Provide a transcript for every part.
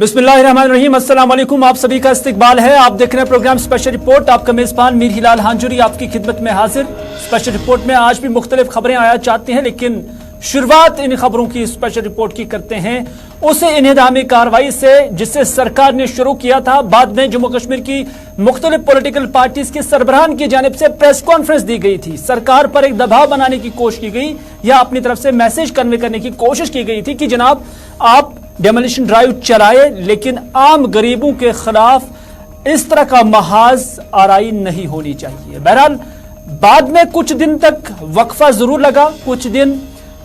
बिस्मिल्लाहिर्रहमानिर्रहीम, अस्सलाम वालेकुम। आप सभी का इस्तकबाल है। आप देख रहे हैं प्रोग्राम स्पेशल रिपोर्ट। आपका मेजबान मीर हिलाल हांजुरी आपकी खिदमत में हाजिर। स्पेशल रिपोर्ट में आज भी मुख्तलिफ खबरें आया चाहती हैं, लेकिन शुरुआत इन खबरों की स्पेशल रिपोर्ट की करते हैं उसे इन्हिदामी कार्रवाई से जिससे सरकार ने शुरू किया था। बाद में जम्मू कश्मीर की मुख्तलिफ पॉलिटिकल पार्टीज के सरबराहान की जानिब से प्रेस कॉन्फ्रेंस दी गई थी। सरकार पर एक दबाव बनाने की कोशिश की गई या अपनी तरफ से मैसेज कन्वे करने की कोशिश की गई थी कि जनाब आप डेमोलिशन ड्राइव चलाए, लेकिन आम गरीबों के खिलाफ इस तरह का महाज आराई नहीं होनी चाहिए। बहरहाल बाद में कुछ दिन तक वक्फा जरूर लगा, कुछ दिन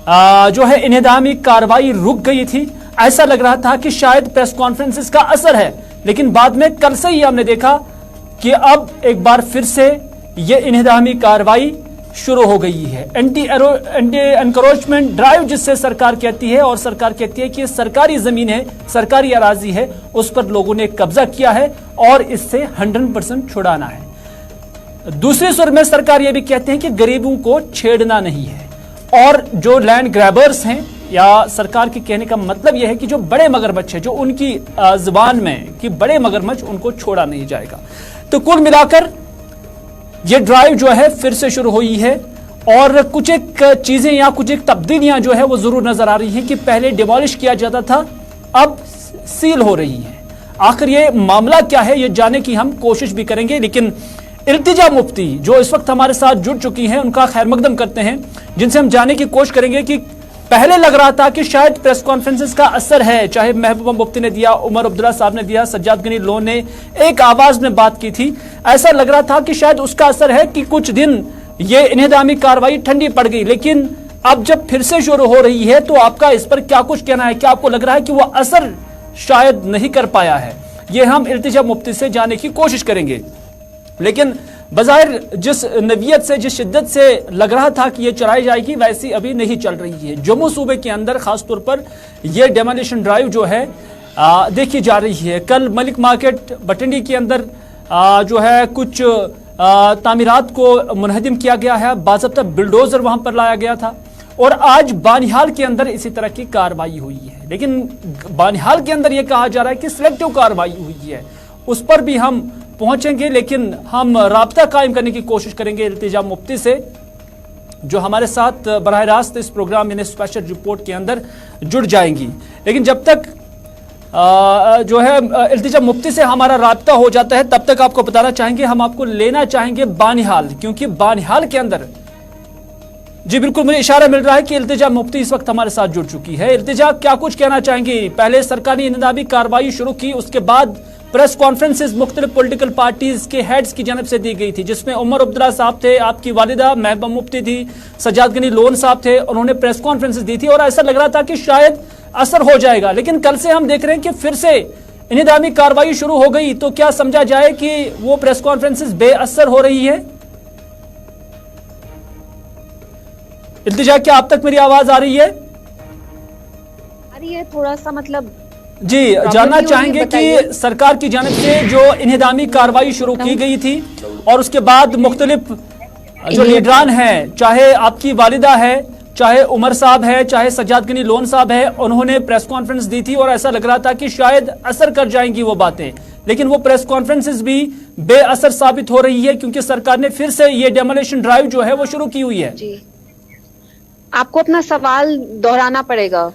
जो है इन्हिदामी कार्रवाई रुक गई थी। ऐसा लग रहा था कि शायद प्रेस कॉन्फ्रेंसेस का असर है, लेकिन बाद में कल से ही हमने देखा कि अब एक बार फिर से यह इन्हिदामी कार्रवाई शुरू हो गई है। एंटी एनक्रोचमेंट ड्राइव जिससे सरकार कहती है, और सरकार कहती है कि सरकारी जमीन है, सरकारी अराजी है, उस पर लोगों ने कब्जा किया है और इससे 100% छुड़ाना है। दूसरे सुर में सरकार यह भी कहते हैं कि गरीबों को छेड़ना नहीं है, और जो लैंड ग्रैबर्स हैं, या सरकार के कहने का मतलब यह है कि जो बड़े मगरमच्छ है, जो उनकी जुबान में कि बड़े मगरमच्छ, उनको छोड़ा नहीं जाएगा। तो कुल मिलाकर ये ड्राइव जो है फिर से शुरू हुई है, और कुछ एक चीजें या कुछ एक तब्दीलियां जो है वो जरूर नजर आ रही हैं कि पहले डिमोलिश किया जाता था, अब सील हो रही है। आखिर ये मामला क्या है, ये जानने की हम कोशिश भी करेंगे। लेकिन इल्तिजा मुफ्ती जो इस वक्त हमारे साथ जुड़ चुकी हैं, उनका खैर मकदम करते हैं, जिनसे हम जानने की कोशिश करेंगे कि पहले लग रहा था कि शायद प्रेस कॉन्फ्रेंसेस का असर है, चाहे महबूबा मुफ्ती ने दिया, उमर अब्दुल्ला साहब ने दिया, सज्जाद गनी लोन ने एक आवाज में बात की थी। ऐसा लग रहा था कि शायद उसका असर है कि कुछ दिन ये इन्हिदामी कार्रवाई ठंडी पड़ गई। लेकिन अब जब फिर से शुरू हो रही है तो आपका इस पर क्या कुछ कहना है? क्या आपको लग रहा है कि वो असर शायद नहीं कर पाया है? ये हम इल्तिजा मुफ्ती से जानने की कोशिश करेंगे। लेकिन बज़ाहिर जिस नवियत से, जिस शिद्दत से लग रहा था कि ये चलाई जाएगी, वैसी अभी नहीं चल रही है। जम्मू सूबे के अंदर खासतौर पर यह डेमोलिशन ड्राइव जो है देखी जा रही है। कल मलिक मार्केट बटिंडी के अंदर जो है कुछ तामीरात को मुनहदिम किया गया है, बाज़ाब्ता बिल्डोजर वहां पर लाया गया था, और आज बानिहाल के अंदर इसी तरह की कार्रवाई हुई है। लेकिन बानिहाल के अंदर यह कहा जा रहा है कि सिलेक्टिव कार्रवाई हुई है, उस पर भी हम पहुंचेंगे। लेकिन हम राब्ता कायम करने की कोशिश करेंगे इल्तिजा मुफ्ती से, जो हमारे साथ बराह रास्त इस प्रोग्राम यानी स्पेशल रिपोर्ट के अंदर जुड़ जाएंगी। लेकिन जब तक जो है इल्तिजा मुफ्ती से हमारा राब्ता हो जाता है, तब तक आपको बताना चाहेंगे, हम आपको लेना चाहेंगे बानिहाल, क्योंकि बानिहाल के अंदर जी बिल्कुल मुझे इशारा मिल रहा है कि इल्तिजा मुफ्ती इस वक्त हमारे साथ जुड़ चुकी है। इल्तिजा, क्या कुछ कहना चाहेंगे? पहले सरकार ने इन्हिदामी कार्रवाई शुरू की, उसके बाद प्रेस कॉन्फ्रेंसेस मुख्तलिफ पॉलिटिकल पार्टीज के हेड्स की जानब से दी गई थी, जिसमें उमर अब्दुल्ला साहब थे, आपकी वालिदा महबूबा मुफ्ती थी, सज्जाद गनी लोन साहब थे, उन्होंने प्रेस कॉन्फ्रेंसेस दी थी, और ऐसा लग रहा था कि शायद असर हो जाएगा। लेकिन कल से हम देख रहे हैं कि फिर से इन्हिदामी कार्रवाई शुरू हो गई। तो क्या समझा जाए कि वो प्रेस कॉन्फ्रेंसेस बेअसर हो रही है? इल्तिजा, क्या आप तक मेरी आवाज आ रही है? आ रही है, थोड़ा सा मतलब जी जानना चाहेंगे कि सरकार की जानिब से जो इन्हिदामी कार्रवाई शुरू की गई थी, और उसके बाद मुख्तलिफ जो लीडरान हैं, चाहे आपकी वालिदा है, चाहे उमर साहब है, चाहे सज्जाद गनी लोन साहब है, उन्होंने प्रेस कॉन्फ्रेंस दी थी, और ऐसा लग रहा था कि शायद असर कर जाएंगी वो बातें। लेकिन वो प्रेस कॉन्फ्रेंसेस भी बेअसर साबित हो रही है, क्योंकि सरकार ने फिर से ये डेमोलिशन ड्राइव जो है वो शुरू की हुई है। जी, आपको अपना सवाल दोहराना पड़ेगा।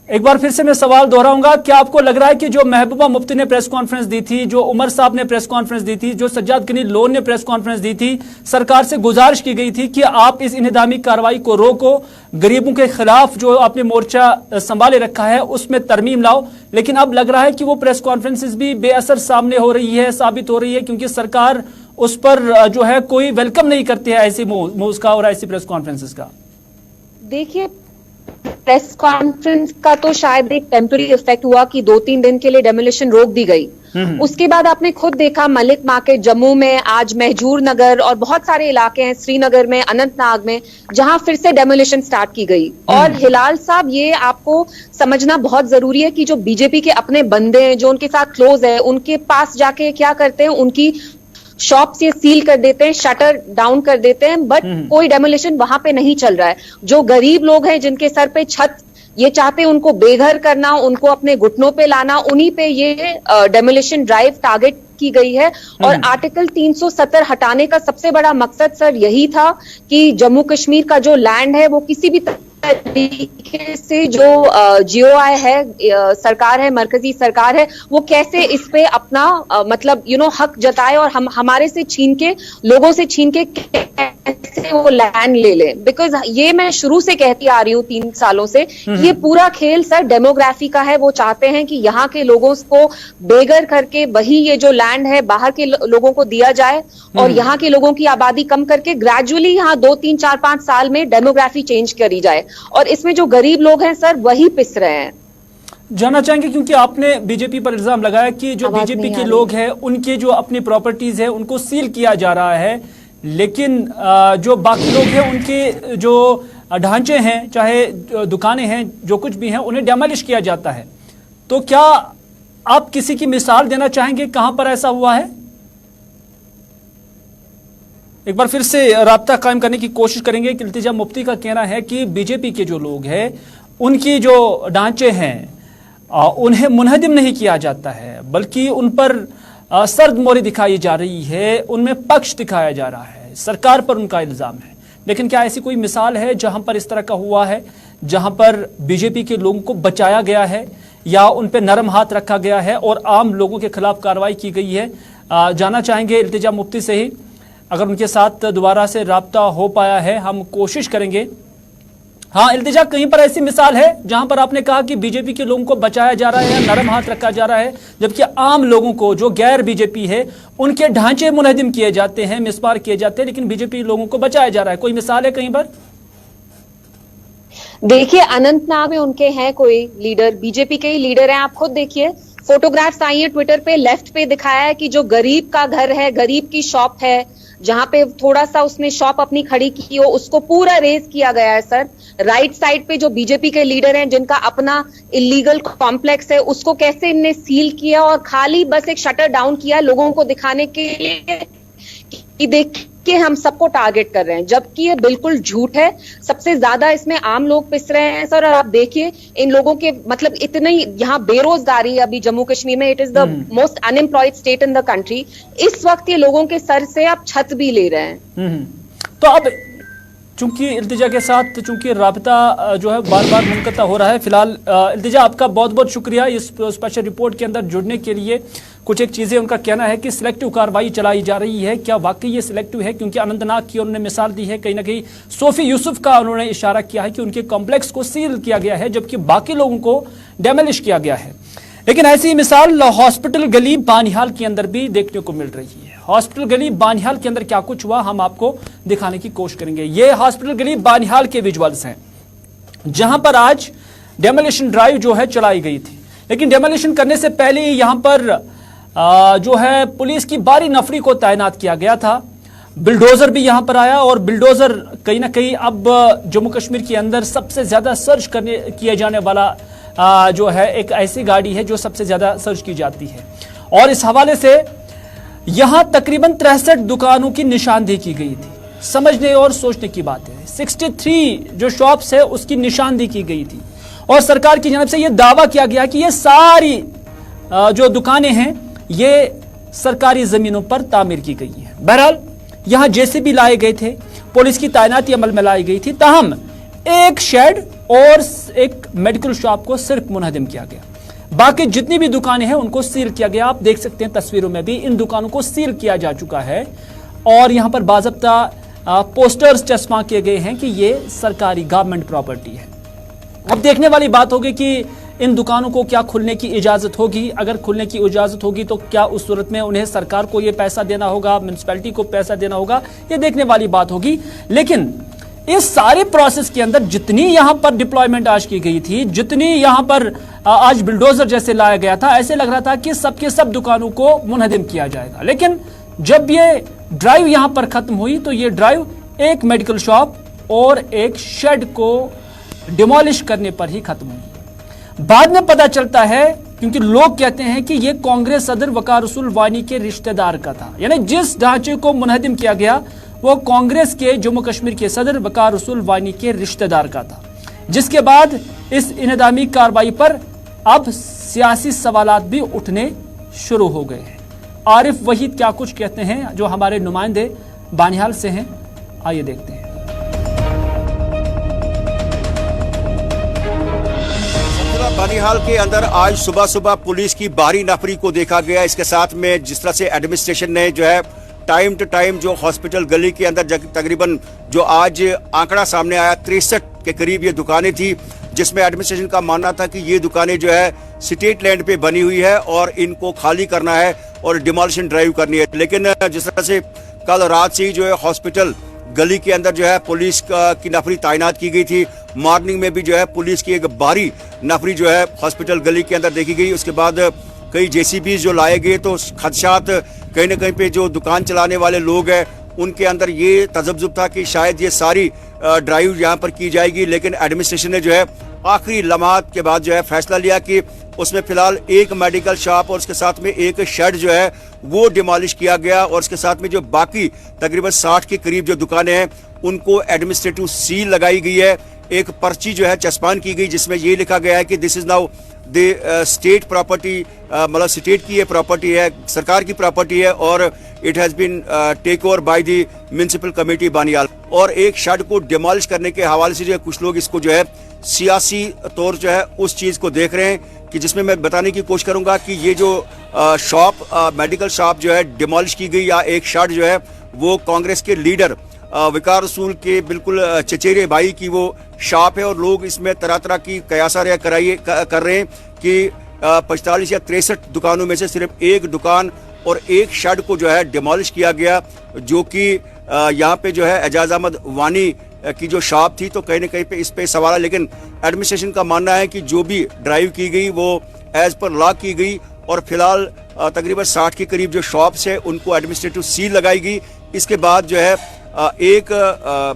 एक बार फिर से मैं सवाल दोहराऊंगा, क्या आपको लग रहा है कि जो महबूबा मुफ्ती ने प्रेस कॉन्फ्रेंस दी थी, जो उमर साहब ने प्रेस कॉन्फ्रेंस दी थी, जो सज्जाद गनी लोन ने प्रेस कॉन्फ्रेंस दी थी, सरकार से गुजारिश की गई थी कि आप इस इन्हिदामी कार्रवाई को रोको, गरीबों के खिलाफ जो आपने मोर्चा संभाले रखा है उसमें तरमीम लाओ, लेकिन अब लग रहा है कि वो प्रेस कॉन्फ्रेंसेस भी बेअसर सामने हो रही है, साबित हो रही है, क्योंकि सरकार उस पर जो है कोई वेलकम नहीं करती है ऐसी मूव्स का और ऐसी प्रेस कॉन्फ्रेंसेस का? देखिए, प्रेस कॉन्फ्रेंस का तो शायद एक टेम्पररी इफेक्ट हुआ कि 2-3 दिन के लिए डेमोलिशन रोक दी गई। उसके बाद आपने खुद देखा मलिक मार्केट जम्मू में, आज महजूर नगर और बहुत सारे इलाके हैं श्रीनगर में, अनंतनाग में, जहां फिर से डेमोलिशन स्टार्ट की गई। और हिलाल साहब, ये आपको समझना बहुत जरूरी है कि जो बीजेपी के अपने बंदे हैं, जो उनके साथ क्लोज है, उनके पास जाके क्या करते हैं, उनकी शॉप से सील कर देते हैं, शटर डाउन कर देते हैं, बट कोई डेमोलिशन वहां पे नहीं चल रहा है। जो गरीब लोग हैं, जिनके सर पे छत ये चाहते उनको बेघर करना, उनको अपने घुटनों पे लाना, उन्हीं पे ये डेमोलिशन ड्राइव टारगेट की गई है। और आर्टिकल 370 हटाने का सबसे बड़ा मकसद सर यही था कि जम्मू कश्मीर का जो लैंड है वो किसी भी तरीके से जो जीओआई है, सरकार है, मरकजी सरकार है, वो कैसे इस पे अपना मतलब हक जताए और हमारे से छीन के, लोगों से छीन के कैसे वो लैंड ले ले। बिकॉज ये मैं शुरू से कहती आ रही हूँ 3 सालों से, ये पूरा खेल सर डेमोग्राफी का है। वो चाहते हैं कि यहाँ के लोगों को बेघर करके वही ये जो लैंड है बाहर के लोगों को दिया जाए और यहाँ के लोगों की आबादी कम करके ग्रेजुअली यहाँ 2, 3, 4, 5 साल में डेमोग्राफी चेंज करी जाए। और इसमें जो गरीब लोग हैं सर वही पिस रहे हैं। जानना चाहेंगे, क्योंकि आपने बीजेपी पर इल्जाम लगाया कि जो बीजेपी के लोग हैं उनके जो अपनी प्रॉपर्टीज है उनको सील किया जा रहा है, लेकिन जो बाकी लोग हैं उनके जो ढांचे हैं, चाहे दुकानें हैं, जो कुछ भी हैं, उन्हें डैमोलिश किया जाता है। तो क्या आप किसी की मिसाल देना चाहेंगे कहां पर ऐसा हुआ है? एक बार फिर से राब्ता कायम करने की कोशिश करेंगे कि इल्तिजा मुफ्ती का कहना है कि बीजेपी के जो लोग हैं उनकी जो ढांचे हैं उन्हें मुनहदिम नहीं किया जाता है, बल्कि उन पर सर्द मोहरी दिखाई जा रही है, उनमें पक्ष दिखाया जा रहा है, सरकार पर उनका इल्जाम है। लेकिन क्या ऐसी कोई मिसाल है जहां पर इस तरह का हुआ है, जहां पर बीजेपी के लोगों को बचाया गया है या उन पर नरम हाथ रखा गया है और आम लोगों के खिलाफ कार्रवाई की गई है? जानना चाहेंगे इल्तिजा मुफ्ती से ही, अगर उनके साथ दोबारा से राब्ता हो पाया है हम कोशिश करेंगे। हाँ इल्तिजा, कहीं पर ऐसी मिसाल है जहां पर आपने कहा कि बीजेपी के लोगों को बचाया जा रहा है, नरम हाथ रखा जा रहा है, जबकि आम लोगों को जो गैर बीजेपी है उनके ढांचे मुनहदिम किए जाते हैं, मिसमार किए जाते हैं, लेकिन बीजेपी लोगों को बचाया जा रहा है? कोई मिसाल है कहीं पर? देखिए, अनंतनाग में उनके हैं कोई लीडर, बीजेपी के ही लीडर हैं। आप खुद देखिए, फोटोग्राफ्स आई है ट्विटर पे, लेफ्ट पे दिखाया है कि जो गरीब का घर है, गरीब की शॉप है, जहां पे थोड़ा सा उसने शॉप अपनी खड़ी की हो, उसको पूरा रेज किया गया है सर। राइट साइड पे जो बीजेपी के लीडर हैं जिनका अपना इलीगल कॉम्प्लेक्स है, उसको कैसे इनने सील किया और खाली बस एक शटर डाउन किया लोगों को दिखाने के लिए कि देखिए हम सबको टारगेट कर रहे हैं, जबकि ये बिल्कुल झूठ है। सबसे ज्यादा इसमें आम लोग पिस रहे हैं सर। और आप देखिए इन लोगों के मतलब इतनी यहाँ बेरोजगारी अभी जम्मू कश्मीर में, it is the most unemployed state in the country. इस वक्त ये लोगों के सर से आप छत भी ले रहे हैं। तो अब चूंकि इल्तिजा के साथ चूंकि राब्ता जो है बार बार मुनक़ता हो रहा है, फिलहाल इल्तिजा आपका बहुत बहुत शुक्रिया इस स्पेशल रिपोर्ट के अंदर जुड़ने के लिए। कुछ एक चीज़ें उनका कहना है कि सिलेक्टिव कार्रवाई चलाई जा रही है, क्या वाकई ये सिलेक्टिव है? क्योंकि अनंतनाग की उन्होंने मिसाल दी है, कहीं ना कहीं सोफी यूसुफ का उन्होंने इशारा किया है कि उनके कॉम्प्लेक्स को सील किया गया है जबकि बाकी लोगों को डैमेलिश किया गया है। लेकिन ऐसी मिसाल हॉस्पिटल गली बानिहाल के अंदर भी देखने को मिल रही है। हॉस्पिटल गली बानिहाल के अंदर क्या कुछ हुआ हम आपको दिखाने की कोशिश करेंगे। ये हॉस्पिटल गली बानिहाल के विजुअल्स हैं जहां पर आज डेमोलिशन ड्राइव जो है चलाई गई थी, लेकिन डेमोलिशन करने से पहले यहां पर जो है पुलिस की भारी नफरी को तैनात किया गया था। बिल्डोजर भी यहां पर आया और बिल्डोजर कहीं ना कहीं अब जम्मू कश्मीर के अंदर सबसे ज्यादा सर्च किए जाने वाला जो है एक ऐसी गाड़ी है जो सबसे ज्यादा सर्च की जाती है। और इस हवाले से यहां तकरीबन 63 दुकानों की निशानदेही की गई थी। समझने और सोचने की बात है, 63 जो शॉप्स है उसकी निशानदेही की गई थी और सरकार की जानब से यह दावा किया गया कि ये सारी जो दुकानें हैं ये सरकारी जमीनों पर तामीर की गई है। बहरहाल यहां जेसीबी लाए गए थे, पुलिस की तैनाती अमल में लाई गई थी, ताहम एक शेड और एक मेडिकल शॉप को सिर्फ मुनहदिम किया गया। बाकी जितनी भी दुकानें हैं उनको सील किया गया। आप देख सकते हैं तस्वीरों में भी इन दुकानों को सील किया जा चुका है और यहां पर बाज़ाब्ता पोस्टर्स चस्पा किए गए हैं कि ये सरकारी गवर्नमेंट प्रॉपर्टी है। अब देखने वाली बात होगी कि इन दुकानों को क्या खुलने की इजाजत होगी। अगर खुलने की इजाजत होगी तो क्या उस सूरत में उन्हें सरकार को ये पैसा देना होगा, म्युनिसिपैलिटी को पैसा देना होगा, ये देखने वाली बात होगी। लेकिन इस सारे प्रोसेस के अंदर जितनी यहां पर डिप्लॉयमेंट आज की गई थी, जितनी यहां पर आज बिल्डोजर जैसे लाया गया था, ऐसे लग रहा था कि सबके सब दुकानों को मुनहदिम किया जाएगा। लेकिन जब ये ड्राइव यहां पर खत्म हुई तो ये ड्राइव एक मेडिकल शॉप और एक शेड को डिमोलिश करने पर ही खत्म हुई। बाद में पता चलता है, क्योंकि लोग कहते हैं कि यह कांग्रेस सदर वकार रसूल वानी के रिश्तेदार का था, यानी जिस ढांचे को मुनहदिम किया गया वो कांग्रेस के जम्मू कश्मीर के सदर वकार रसूल वानी के रिश्तेदार का था, जिसके बाद इस इनेदामी कार्रवाई पर अब सियासी सवालात भी उठने शुरू हो गए हैं। आरिफ वहीद क्या कुछ कहते हैं, जो हमारे नुमाइंदे बानिहाल से हैं, आइए देखते हैं। बानिहाल के अंदर आज सुबह सुबह पुलिस की भारी नफरी को देखा गया। इसके साथ में जिस तरह से एडमिनिस्ट्रेशन ने जो है टाइम टू टाइम जो हॉस्पिटल गली के अंदर तकरीबन जो आज आंकड़ा सामने आया 63 के करीब ये दुकानें थी, जिसमें एडमिनिस्ट्रेशन का मानना था कि ये दुकानें जो है स्टेट लैंड पे बनी हुई है और इनको खाली करना है और डिमोलिशन ड्राइव करनी है। लेकिन जिस तरह से कल रात से ही जो है हॉस्पिटल गली के अंदर जो है पुलिस की नफरी तैनात की गई थी। मॉर्निंग में भी जो है पुलिस की एक भारी नफरी जो है हॉस्पिटल गली के अंदर देखी गई। उसके बाद कई जेसीबी जो लाए गए, तो खदशात कहीं ना कहीं पे जो दुकान चलाने वाले लोग हैं उनके अंदर ये तजब्जुब था कि शायद ये सारी ड्राइव यहाँ पर की जाएगी। लेकिन एडमिनिस्ट्रेशन ने जो है आखिरी लम्हात के बाद जो है फैसला लिया कि उसमें फिलहाल एक मेडिकल शॉप और उसके साथ में एक शेड जो है वो डिमोलिश किया गया और उसके साथ में जो बाकी तकरीबन 60 के करीब जो दुकानें हैं उनको एडमिनिस्ट्रेटिव सील लगाई गई है। एक पर्ची जो है चस्पान की गई जिसमें ये लिखा गया है कि this is now the state property, मतलब स्टेट की ये प्रॉपर्टी है, सरकार की प्रॉपर्टी है और it has been take over by the municipal committee Baniyal. और एक शेड को डिमोलिश करने के हवाले से जो है कुछ लोग इसको जो है सियासी तौर जो है उस चीज को देख रहे हैं कि जिसमें मैं बताने की कोशिश करूंगा कि ये जो शॉप मेडिकल शॉप जो है डिमोलिश की गई या एक शेड जो है वो कांग्रेस के लीडर विकार रसूल के बिल्कुल चचेरे भाई की वो शॉप है और लोग इसमें तरह तरह की कयासा कर रहे हैं कि 45 या 63 दुकानों में से सिर्फ एक दुकान और एक शेड को जो है डिमोलिश किया गया, जो कि यहाँ पे जो है एजाज अहमद वानी की जो शॉप थी। तो कहीं ना कहीं पे इस पे सवाल है, लेकिन एडमिनिस्ट्रेशन का मानना है कि जो भी ड्राइव की गई वो एज पर लॉ की गई और फिलहाल तकरीबन 60 के करीब जो शॉप्स है उनको एडमिनिस्ट्रेटिव सील लगाई गई। इसके बाद जो है एक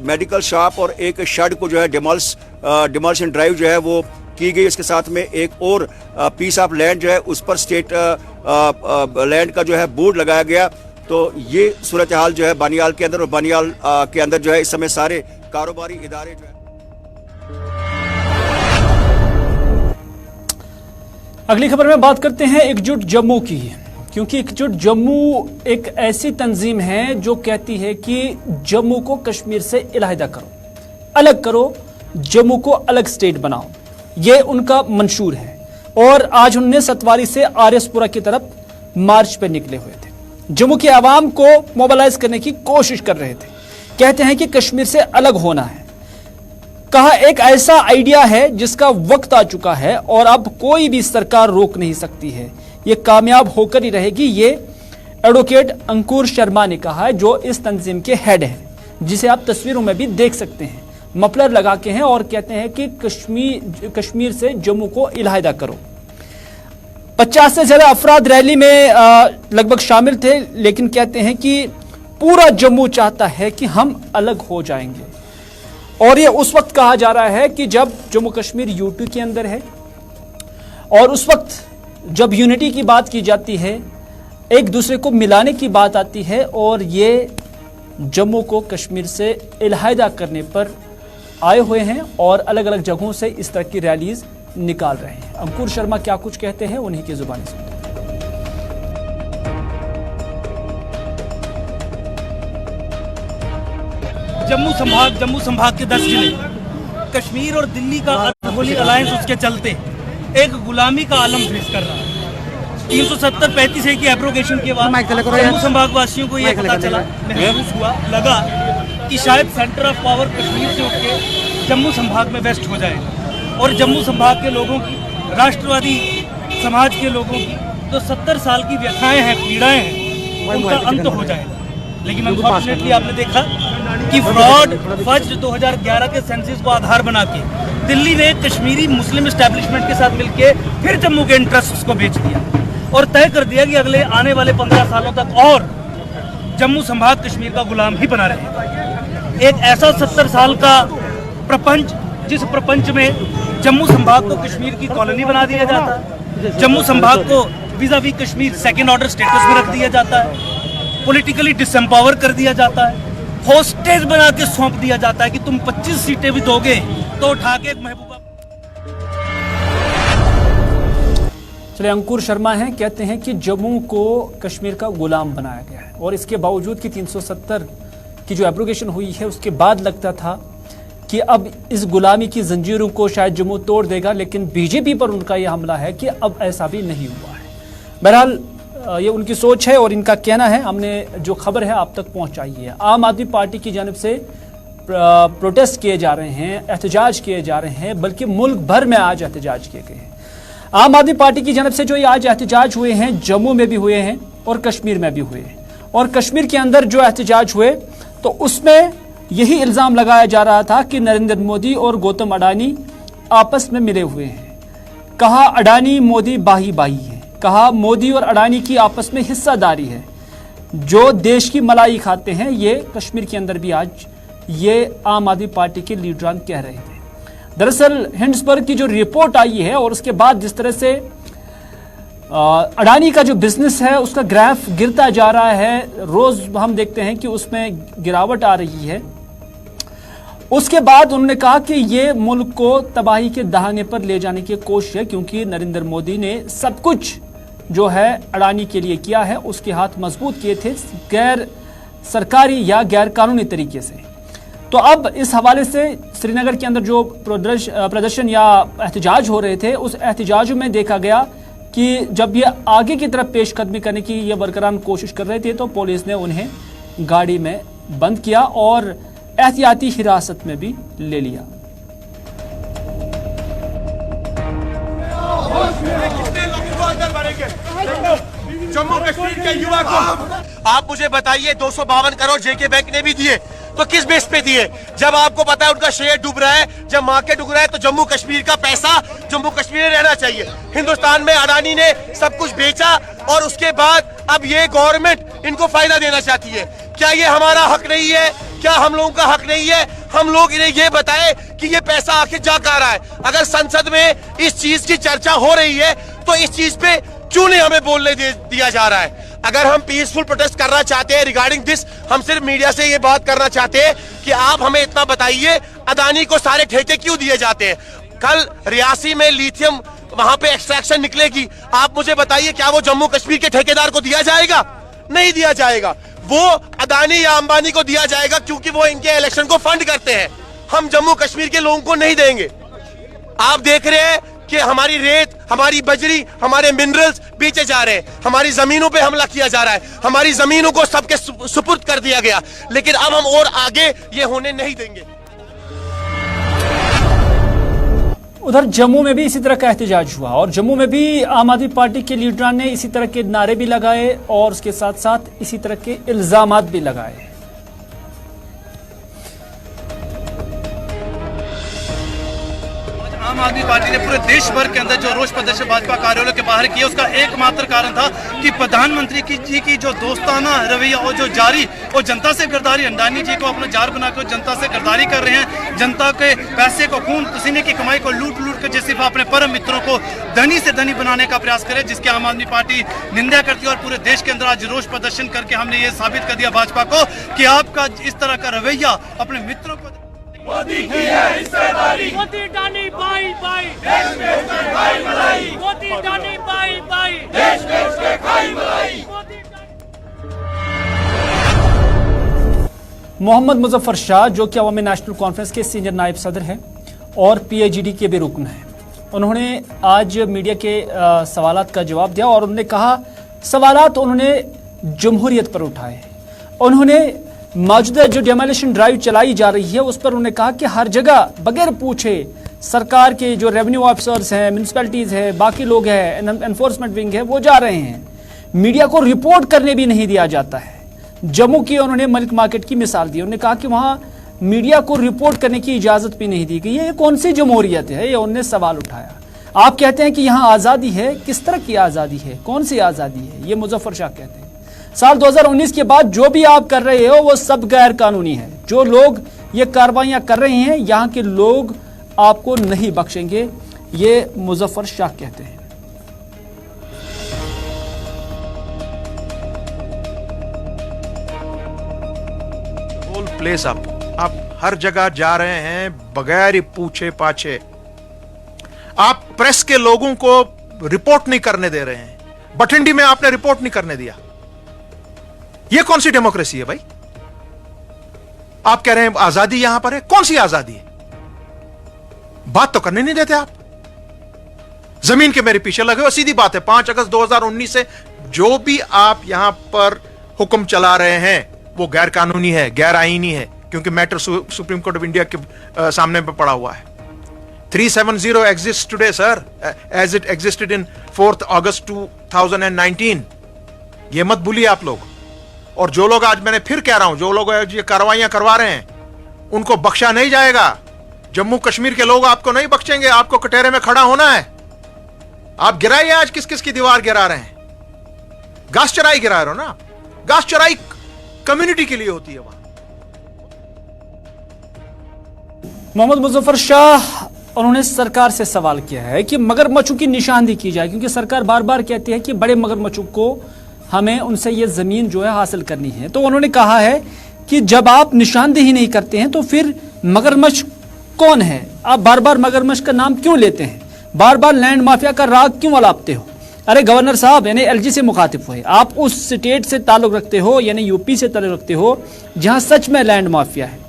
मेडिकल शॉप और एक शेड को जो है डिमोलिशन ड्राइव जो है वो की गई। इसके साथ में एक और पीस ऑफ लैंड जो है उस पर स्टेट लैंड का जो है बोर्ड लगाया गया। तो ये सूरत हाल जो है बानियाल के अंदर और बानियाल के अंदर जो है इस समय सारे कारोबारी इदारे जो है। अगली खबर में बात करते हैं एकजुट जम्मू की, क्योंकि एकजुट जम्मू एक ऐसी तंजीम है जो कहती है कि जम्मू को कश्मीर से इलाहिदा करो, अलग करो, जम्मू को अलग स्टेट बनाओ, ये उनका मंशूर है। और आज उन्होंने सतवारी से आर्यसपुरा की तरफ मार्च पर निकले हुए थे, जम्मू की आवाम को मोबिलाइज करने की कोशिश कर रहे थे। कहते हैं कि कश्मीर से अलग होना है, कहा एक ऐसा आइडिया है जिसका वक्त आ चुका है और अब कोई भी सरकार रोक नहीं सकती है, ये कामयाब होकर ही रहेगी। ये एडवोकेट अंकुर शर्मा ने कहा है, जो इस तंजीम के हेड हैं, जिसे आप तस्वीरों में भी देख सकते हैं, मफलर लगा के हैं और कहते हैं कि कश्मीर से जम्मू को इलाहिदा करो। 50 से ज्यादा अफराद रैली में लगभग शामिल थे, लेकिन कहते हैं कि पूरा जम्मू चाहता है कि हम अलग हो जाएंगे। और ये उस वक्त कहा जा रहा है कि जब जम्मू कश्मीर यूटी के अंदर है और उस वक्त जब यूनिटी की बात की जाती है, एक दूसरे को मिलाने की बात आती है, और ये जम्मू को कश्मीर से इलाहिदा करने पर आए हुए हैं और अलग अलग जगहों से इस तरह की रैलीज निकाल रहे हैं। अंकुर शर्मा क्या कुछ कहते हैं, उन्हीं की जुबानी सुनते हैं। जम्मू संभाग के 10 जिले, कश्मीर और दिल्ली का अनहोली अलायंस उसके चलते एक गुलामी का आलम फेस कर रहा है। 370-35 की एब्रोगेशन के बाद जम्मू संभाग वासियों को यह पता चला, महसूस हुआ, लगा कि शायद सेंटर ऑफ पावर कश्मीर से उठ के जम्मू संभाग में वेस्ट हो जाएगा और जम्मू संभाग के लोगों की, राष्ट्रवादी समाज के लोगों की जो 70 साल की व्यथाएं हैं, पीड़ाएं हैं, उनका अंत हो जाएगा। लेकिन अनफॉर्चुनेटली आपने देखा कि फ्रॉड फर्स्ट 2011 के सेंसस को आधार बना के दिल्ली ने कश्मीरी मुस्लिम एस्टेब्लिशमेंट के साथ मिलकर फिर जम्मू के इंटरेस्ट को बेच दिया और तय कर दिया कि अगले आने वाले 15 सालों तक और जम्मू संभाग कश्मीर का गुलाम ही बना रहेगा। एक ऐसा 70 साल का प्रपंच, जिस प्रपंच में जम्मू संभाग को कश्मीर की कॉलोनी बना दिया जाता है, जम्मू संभाग को vis-à-vis Kashmir second order status में रख दिया जाता है, पॉलिटिकली डिसएम्पावर कर दिया जाता है, होस्टेज बना के सौंप दिया जाता है कि तुम 25 सीटें भी दोगे तो उठा के महबूबा। चलिए, अंकुर शर्मा हैं, कहते हैं कि जम्मू को कश्मीर का गुलाम बनाया गया है और इसके बावजूद कि 370 की जो एब्रोगेशन हुई है उसके बाद लगता था कि अब इस गुलामी की जंजीरों को शायद जम्मू तोड़ देगा, लेकिन बीजेपी पर उनका यह हमला है कि अब ऐसा भी नहीं हुआ है। बहरहाल ये उनकी सोच है और इनका कहना है, हमने जो खबर है आप तक पहुंचाई है। आम आदमी पार्टी की जानिब से प्रोटेस्ट किए जा रहे हैं, एहतजाज किए जा रहे हैं, बल्कि मुल्क भर में आज एहतजाज किए गए हैं। आम आदमी पार्टी की जानिब से जो ये आज एहतजाज हुए हैं, जम्मू में भी हुए हैं और कश्मीर में भी हुए हैं। और कश्मीर के अंदर जो एहतजाज हुए तो उसमें यही इल्ज़ाम लगाया जा रहा था कि नरेंद्र मोदी और गौतम अडानी आपस में मिले हुए हैं। कहा अडानी मोदी बाही बाही है, कहा मोदी और अडानी की आपस में हिस्सादारी है, जो देश की मलाई खाते हैं। ये कश्मीर के अंदर भी आज ये आम आदमी पार्टी के लीडरान कह रहे थे। दरअसल हिंडसबर्ग की जो रिपोर्ट आई है और उसके बाद जिस तरह से अडानी का जो बिजनेस है उसका ग्राफ गिरता जा रहा है, रोज हम देखते हैं कि उसमें गिरावट आ रही है, उसके बाद उन्होंने कहा कि ये मुल्क को तबाही के दहाने पर ले जाने की कोशिश है, क्योंकि नरेंद्र मोदी ने सब कुछ जो है अडानी के लिए किया है, उसके हाथ मजबूत किए थे गैर सरकारी या गैर कानूनी तरीके से। तो अब इस हवाले से श्रीनगर के अंदर जो प्रदर्शन या एहतजाज हो रहे थे, उस एहतजाज में देखा गया कि जब ये आगे की तरफ पेशकदमी करने की ये वर्करान कोशिश कर रहे थे तो पुलिस ने उन्हें गाड़ी में बंद किया और एहतियाती हिरासत में भी ले लिया। जम्मू कश्मीर के युवा को आप मुझे बताइए, 252 करोड़ जेके बैंक ने भी दिए तो किस बेस पे दिए? जब आपको पता है उनका शेयर डूब रहा है, जब मार्केट डूब रहा है, तो जम्मू कश्मीर का पैसा जम्मू कश्मीर में रहना चाहिए। हिंदुस्तान में अडानी ने सब कुछ बेचा और उसके बाद अब ये गवर्नमेंट इनको फायदा देना चाहती है। क्या ये हमारा हक नहीं है? क्या हम लोगों का हक नहीं है? हम लोग इन्हें ये बताएं कि ये पैसा आखिर जा कहाँ रहा है। अगर संसद में इस चीज की चर्चा हो रही है तो इस चीज पे क्यों नहीं हमें बोलने दिया जा रहा है? अगर हम पीसफुल प्रोटेस्ट करना चाहते हैं रिगार्डिंग दिस, हम सिर्फ मीडिया से ये बात करना चाहते हैं कि आप हमें इतना बताइए, अडानी को सारे ठेके क्यों दिए जाते हैं? कल रियासी में लिथियम वहां पे एक्सट्रैक्शन निकलेगी, आप मुझे बताइए क्या वो जम्मू कश्मीर के ठेकेदार को दिया जाएगा? नहीं दिया जाएगा। वो अडानी या अंबानी को दिया जाएगा क्योंकि वो इनके इलेक्शन को फंड करते हैं। हम जम्मू कश्मीर के लोगों को नहीं देंगे। आप देख रहे हैं कि हमारी रेत, हमारी बजरी, हमारे मिनरल्स बेचे जा रहे हैं, हमारी जमीनों पे हमला किया जा रहा है, हमारी जमीनों को सबके सुपुर्द कर दिया गया, लेकिन अब हम और आगे ये होने नहीं देंगे। उधर जम्मू में भी इसी तरह का एहतजाज हुआ और जम्मू में भी आम आदमी पार्टी के लीडरान ने इसी तरह के नारे भी लगाए और उसके साथ साथ इसी तरह के इल्जामात भी लगाए। आम आदमी पार्टी ने पूरे देश भर के अंदर जो रोष प्रदर्शन भाजपा कार्यालय के बाहर किया, उसका एकमात्र कारण था कि प्रधानमंत्री जी की जो दोस्ताना रवैया और जो जारी और जनता से गद्दारी, अडानी जी को अपना जार बनाकर जनता से गद्दारी कर रहे हैं, जनता के पैसे को, खून पसीने की कमाई को लूट लूट कर जैसे अपने परम मित्रों को धनी से धनी बनाने का प्रयास करे, जिसके आम आदमी पार्टी निंदा करती है। और पूरे देश के अंदर आज रोष प्रदर्शन करके हमने ये साबित कर दिया भाजपा को कि आपका इस तरह का रवैया अपने मित्रों को मोदी की है हिस्सेदारी, मोदी डानी बाई बाई, देश में उसके खाई मलाई, मोदी डानी बाई बाई, देश में उसके खाई मलाई। मोहम्मद मुजफ्फर शाह जो कि अवामी नेशनल कॉन्फ्रेंस के सीनियर नायब सदर हैं और पीएजीडी के भी रुकन हैं, उन्होंने आज मीडिया के सवालात का जवाब दिया और उन्होंने कहा, सवालात उन्होंने जमहूरियत पर उठाए। उन्होंने मौजूदा जो डेमोलिशन ड्राइव चलाई जा रही है उस पर उन्होंने कहा कि हर जगह बगैर पूछे सरकार के जो रेवेन्यू ऑफिसर्स हैं, म्यूनसिपैलिटीज है, बाकी लोग हैं, एनफोर्समेंट विंग है, वो जा रहे हैं, मीडिया को रिपोर्ट करने भी नहीं दिया जाता है। जम्मू की उन्होंने मलिक मार्केट की मिसाल दी, उन्होंने कहा कि वहां मीडिया को रिपोर्ट करने की इजाजत भी नहीं दी गई है। ये कौन सी जमहूरियत है? ये उन्होंने सवाल उठाया। आप कहते हैं कि यहाँ आज़ादी है, किस तरह की आज़ादी है, कौन सी आज़ादी है? ये मुजफ्फर शाह कहते हैं। साल 2019 के बाद जो भी आप कर रहे हो वो सब गैर कानूनी है। जो लोग ये कार्रवाइयां कर रहे हैं, यहाँ के लोग आपको नहीं बख्शेंगे, ये मुजफ्फर शाह कहते हैं। Place up. आप हर जगह जा रहे हैं बगैर ही पूछे पाछे। आप प्रेस के लोगों को रिपोर्ट नहीं करने दे रहे हैं। बठिंडी में आपने रिपोर्ट नहीं करने दिया। यह कौन सी डेमोक्रेसी है भाई? आप कह रहे हैं आजादी यहां पर है। कौन सी आजादी है? बात तो करने नहीं देते आप। जमीन के मेरे पीछे लगे हो। सीधी बात है, 5 अगस्त 2019 से जो भी आप यहां पर हुक्म चला रहे हैं वो गैर कानूनी है, गैर आईनी है, क्योंकि matter supreme court of India के सामने पे पड़ा हुआ है। 370 exists today, sir, as it existed in 4th August 2019. ये मत भूलिए आप लोग। और जो लोग, आज मैंने फिर कह रहा हूं, जो लोग ये कार्रवाइयां करवा रहे हैं उनको बख्शा नहीं जाएगा। जम्मू कश्मीर के लोग आपको नहीं बख्शेंगे। आपको कटहरे में खड़ा होना है। आप गिराइए आज किस किस की दीवार गिरा रहे हैं। घास चराई गिरा रहे हो ना। घास चराई कम्युनिटी के लिए होती है। वहां मोहम्मद मुजफ्फर शाह, उन्होंने सरकार से सवाल किया है कि मगरमच्छों की निशानदेही की जाए, क्योंकि सरकार बार बार कहती है कि बड़े मगरमच्छों को हमें उनसे ये जमीन जो है हासिल करनी है। तो उन्होंने कहा है कि जब आप निशानदेही नहीं करते हैं तो फिर मगरमच्छ कौन है? आप बार बार मगरमच्छ का नाम क्यों लेते हैं? बार बार लैंड माफिया का राग क्यों अलापते हो? अरे गवर्नर साहब, यानी एलजी से मुखातिब हुए, आप उस स्टेट से ताल्लुक रखते हो, यानी यूपी से ताल्लुक रखते हो जहां सच में लैंड माफिया है।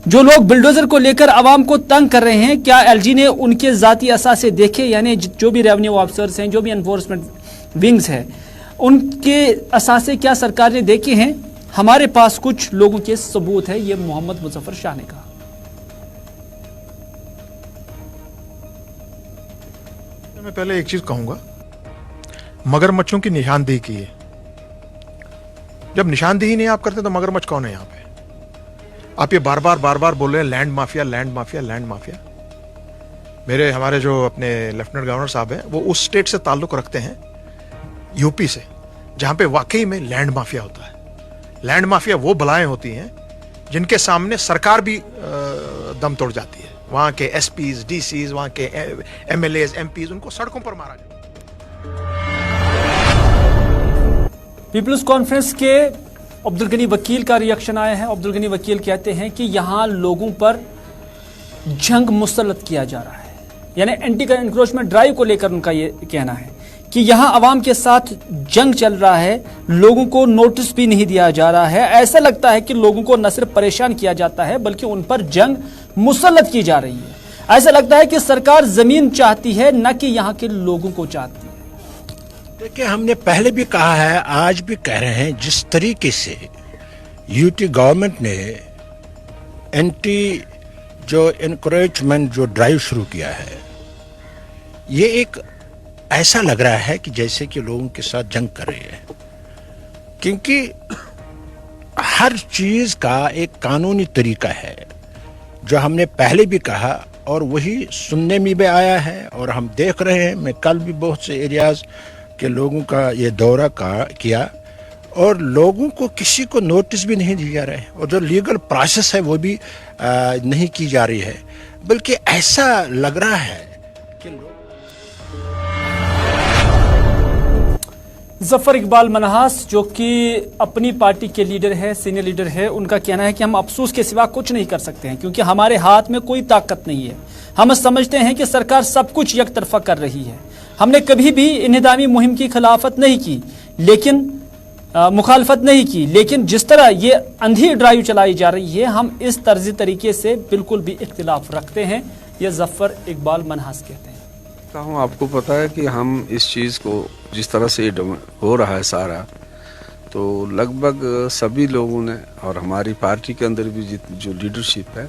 जो लोग बिल्डोजर को लेकर आवाम को तंग कर रहे हैं, क्या एलजी ने उनके जाती असासे देखे? यानी जो भी रेवेन्यू ऑफिसर्स हैं, जो भी एनफोर्समेंट विंग्स हैं, उनके असासे क्या सरकार ने देखे हैं? हमारे पास कुछ लोगों के सबूत है, ये मोहम्मद मुजफ्फर शाह ने कहा। मैं पहले एक चीज कहूंगा, मगरमच्छों की निशानदेही की है। जब निशानदेही नहीं आप करते तो मगरमच्छ कौन है यहां पे? आप ये बार बार बोल रहे हैं land mafia, land mafia, land mafia. हमारे जो अपने लेफ्टिनेंट गवर्नर साहब हैं, वो उस स्टेट से ताल्लुक रखते हैं, यूपी से, जहां पे वाकई में लैंड माफिया होता है। लैंड माफिया वो बलाएं होती हैं जिनके सामने सरकार भी दम तोड़ जाती है। वहां के एसपीज, डीसीज, वहां के एमएलएज, एमपीज, उनको सड़कों पर मारा जाता है। पीपल्स कॉन्फ्रेंस के अब्दुल गनी वकील का रिएक्शन आया है। अब्दुल गनी वकील कहते हैं कि यहां लोगों पर जंग मुसल्लत किया जा रहा है, यानी एंटी एनक्रोचमेंट ड्राइव को लेकर उनका ये कहना है कि यहां अवाम के साथ जंग चल रहा है, लोगों को नोटिस भी नहीं दिया जा रहा है। ऐसा लगता है कि लोगों को न सिर्फ परेशान किया जाता है बल्कि उन पर जंग मुसल्लत की जा रही है। ऐसा लगता है कि सरकार जमीन चाहती है, न कि यहां के लोगों को चाहती है। देखिए, हमने पहले भी कहा है, आज भी कह रहे हैं, जिस तरीके से यूटी गवर्नमेंट ने एंटी जो एनकरेजमेंट जो ड्राइव शुरू किया है, ये एक ऐसा लग रहा है कि जैसे कि लोगों के साथ जंग कर रही है, क्योंकि हर चीज का एक कानूनी तरीका है, जो हमने पहले भी कहा और वही सुनने में भी आया है और हम देख रहे हैं। मैं कल भी बहुत से एरियाज के लोगों का ये दौरा किया और लोगों को किसी को नोटिस भी नहीं दिया जा रहा है, और जो लीगल प्रोसेस है वो भी नहीं की जा रही है, बल्कि ऐसा लग रहा है कि जफर इकबाल मनहास, जो कि अपनी पार्टी के लीडर है, सीनियर लीडर है, उनका कहना है कि हम अफसोस के सिवा कुछ नहीं कर सकते हैं, क्योंकि हमारे हाथ में कोई ताकत नहीं है। हम समझते हैं कि सरकार सब कुछ एक तरफा कर रही है। हमने कभी भी इन्हिदामी मुहिम की खिलाफत नहीं की, लेकिन मुखालफत नहीं की, लेकिन जिस तरह ये अंधी ड्राइव चलाई जा रही है, हम इस तर्जी तरीके से बिल्कुल भी इख्तिलाफ रखते हैं। ये जफर इकबाल मनहास कहते हैं। आपको पता है कि हम इस चीज़ को जिस तरह से हो रहा है सारा, तो लगभग सभी लोगों ने और हमारी पार्टी के अंदर भी जो लीडरशिप है,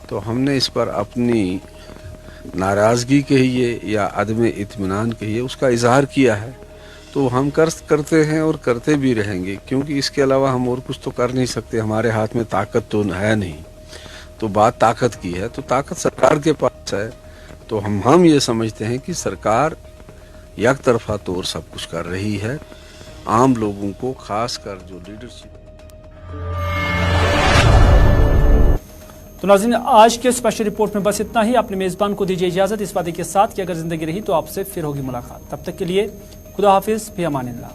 तो हमने इस पर अपनी नाराज़गी कहिए या अदम इत्मीनान कहिए, उसका इजहार किया है। तो हम करते हैं और करते भी रहेंगे, क्योंकि इसके अलावा हम और कुछ तो कर नहीं सकते। हमारे हाथ में ताकत तो है नहीं। तो बात ताकत की है, तो ताकत सरकार के पास है। तो हम ये समझते हैं कि सरकार एक तरफा तौर सब कुछ कर रही है, आम लोगों को, खासकर जो लीडरशिप। तो नाज़रीन, आज के स्पेशल रिपोर्ट में बस इतना ही। अपने मेज़बान को दीजिए इजाज़त, इस वादे के साथ कि अगर जिंदगी रही तो आपसे फिर होगी मुलाकात। तब तक के लिए खुदा हाफिज़, फी अमानिल्लाह।